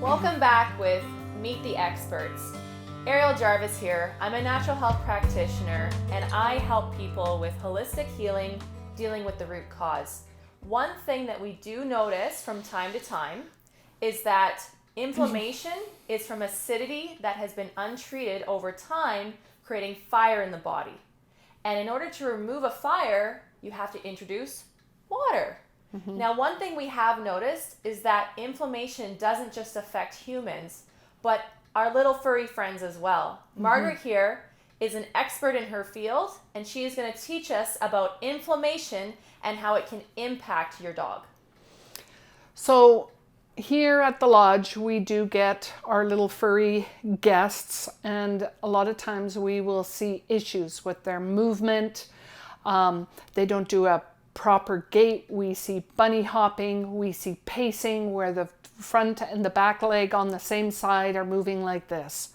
Welcome back with Meet the Experts. Ariel Jarvis here. I'm a natural health practitioner and I help people with holistic healing, dealing with the root cause. One thing that we do notice from time to time is that inflammation is from acidity that has been untreated over time, creating fire in the body. And in order to remove a fire, you have to introduce water. Now, one thing we have noticed is that inflammation doesn't just affect humans, but our little furry friends as well. Margaret here is an expert in her field, and she is going to teach us about inflammation and how it can impact your dog. So here at the lodge, we do get our little furry guests, and a lot of times we will see issues with their movement. They don't do a proper gait. We see bunny hopping, we see pacing where the front and the back leg on the same side are moving like this.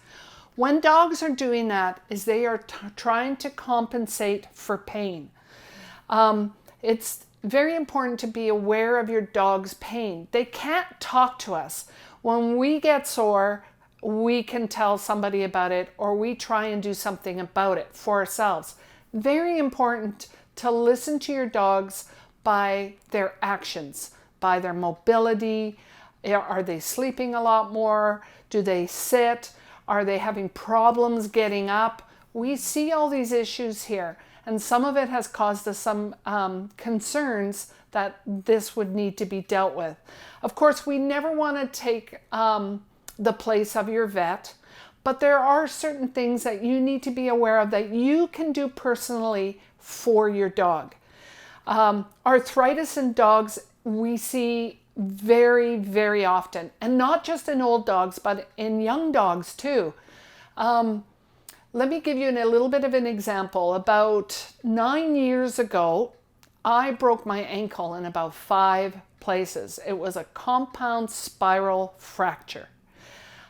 When dogs are doing that, is they are trying to compensate for pain. It's very important to be aware of your dog's pain. They can't talk to us. When we get sore, we can tell somebody about it, or we try and do something about it for ourselves. Very important to listen to your dogs by their actions, by their mobility. Are they sleeping a lot more? Do they sit? Are they having problems getting up? We see all these issues here, and some of it has caused us some concerns that this would need to be dealt with. Of course, we never want to take the place of your vet, but there are certain things that you need to be aware of that you can do personally for your dog. Arthritis in dogs we see very, very often, and not just in old dogs, but in young dogs too. Let me give you a little bit of an example. About 9 years ago, I broke my ankle in about 5 places. It was a compound spiral fracture.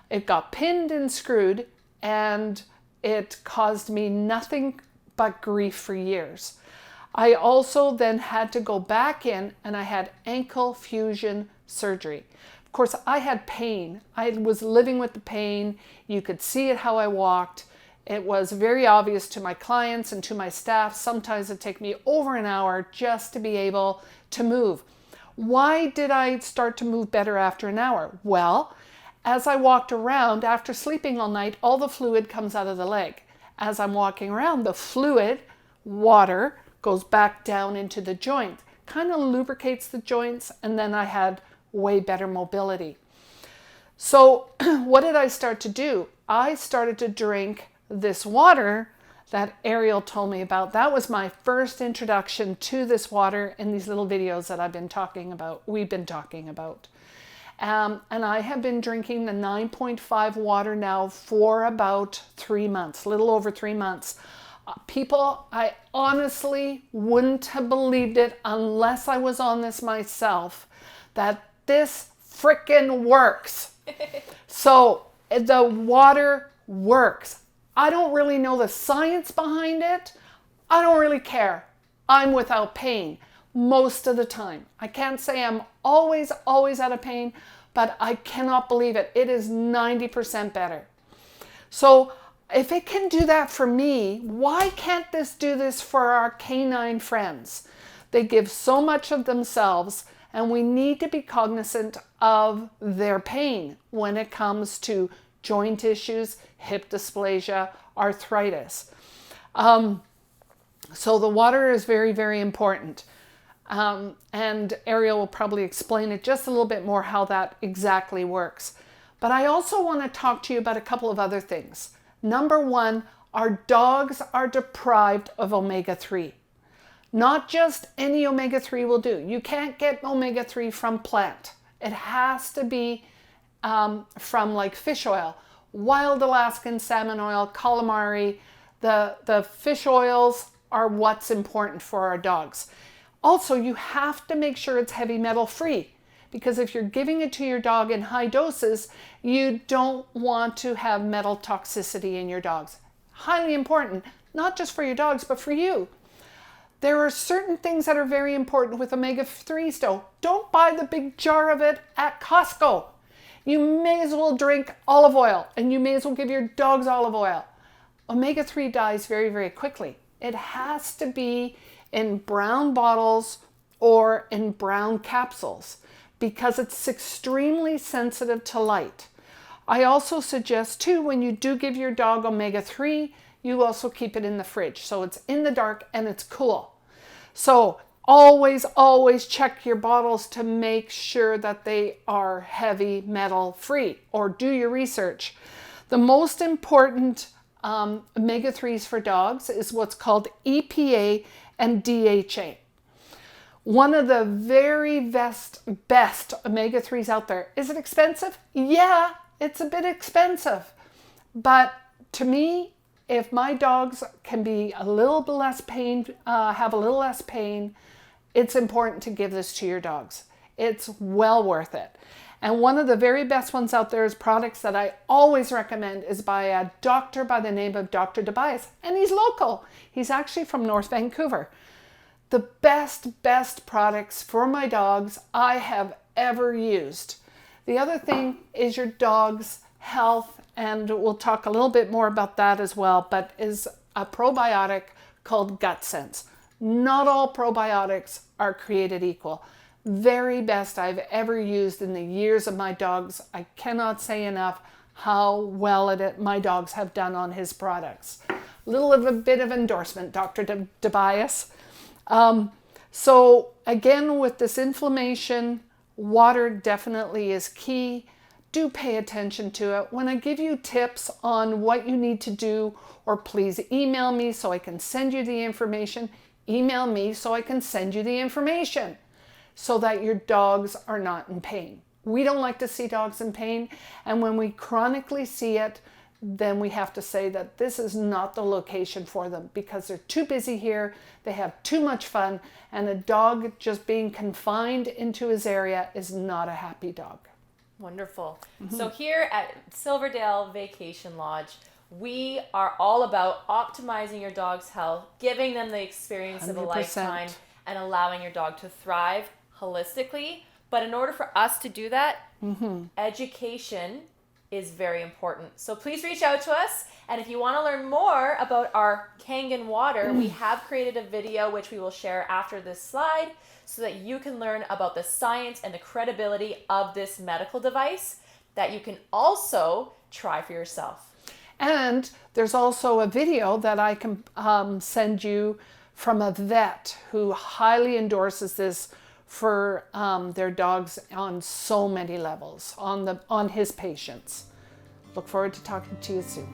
It got pinned and screwed, and it caused me nothing but grief for years. I also then had to go back in, and I had ankle fusion surgery. Of course, I had pain. I was living with the pain. You could see it how I walked. It was very obvious to my clients and to my staff. Sometimes it'd take me over an hour just to be able to move. Why did I start to move better after an hour? Well, as I walked around, after sleeping all night, all the fluid comes out of the leg. As I'm walking around, the fluid, water, goes back down into the joint, kind of lubricates the joints, and then I had way better mobility. So what did I start to do? I started to drink this water that Ariel told me about. That was my first introduction to this water in these little videos that we've been talking about. And I have been drinking the 9.5 water now for about 3 months, a little over 3 months. People, I honestly wouldn't have believed it unless I was on this myself, that this frickin' works. So the water works. I don't really know the science behind it. I don't really care. I'm without pain most of the time. I can't say I'm always out of pain, but I cannot believe it. It is 90% better. So if it can do that for me, why can't this do this for our canine friends? They give so much of themselves, and we need to be cognizant of their pain when it comes to joint issues, hip dysplasia, arthritis. So the water is very, very important. And Ariel will probably explain it just a little bit more how that exactly works. But I also want to talk to you about a couple of other things. Number one, our dogs are deprived of omega-3. Not just any omega-3 will do. You can't get omega-3 from plant. It has to be from like fish oil, wild Alaskan salmon oil, calamari. The fish oils are what's important for our dogs. Also, you have to make sure it's heavy metal free, because if you're giving it to your dog in high doses, you don't want to have metal toxicity in your dogs. Highly important, not just for your dogs, but for you. There are certain things that are very important with omega-3 still. Don't buy the big jar of it at Costco. You may as well drink olive oil, and you may as well give your dogs olive oil. Omega-3 dies very, very quickly. It has to be in brown bottles or in brown capsules because it's extremely sensitive to light. I also suggest too, when you do give your dog omega-3, you also keep it in the fridge so it's in the dark and it's cool. So always, always check your bottles to make sure that they are heavy metal free, or do your research. The most important omega-3s for dogs is what's called EPA and DHA. One of the very best omega-3s out there. Is it expensive? Yeah, it's a bit expensive. But to me, if my dogs can be a little bit less pain, have a little less pain, it's important to give this to your dogs. It's well worth it. And one of the very best ones out there is products that I always recommend is by a doctor by the name of Dr. Tobias. And he's local. He's actually from North Vancouver. The best products for my dogs I have ever used. The other thing is your dog's health, and we'll talk a little bit more about that as well, but is a probiotic called Gut Sense. Not all probiotics are created equal. Very best I've ever used in the years of my dogs. I cannot say enough how well my dogs have done on his products. A bit of endorsement, Dr. Tobias. So again, with this inflammation, water definitely is key. Do pay attention to it. When I give you tips on what you need to do, or please email me so I can send you the information. Email me so I can send you the information so that your dogs are not in pain. We don't like to see dogs in pain, and when we chronically see it, then we have to say that this is not the location for them because they're too busy here, they have too much fun, and a dog just being confined into his area is not a happy dog. Wonderful. So here at Silverdale Vacation Lodge, we are all about optimizing your dog's health, giving them the experience of a 100%. lifetime, and allowing your dog to thrive holistically. But in order for us to do that, education is very important. So please reach out to us. And if you want to learn more about our Kangen water, we have created a video which we will share after this slide so that you can learn about the science and the credibility of this medical device that you can also try for yourself. And there's also a video that I can send you from a vet who highly endorses this for their dogs on so many levels, on his patients. Look forward to talking to you soon.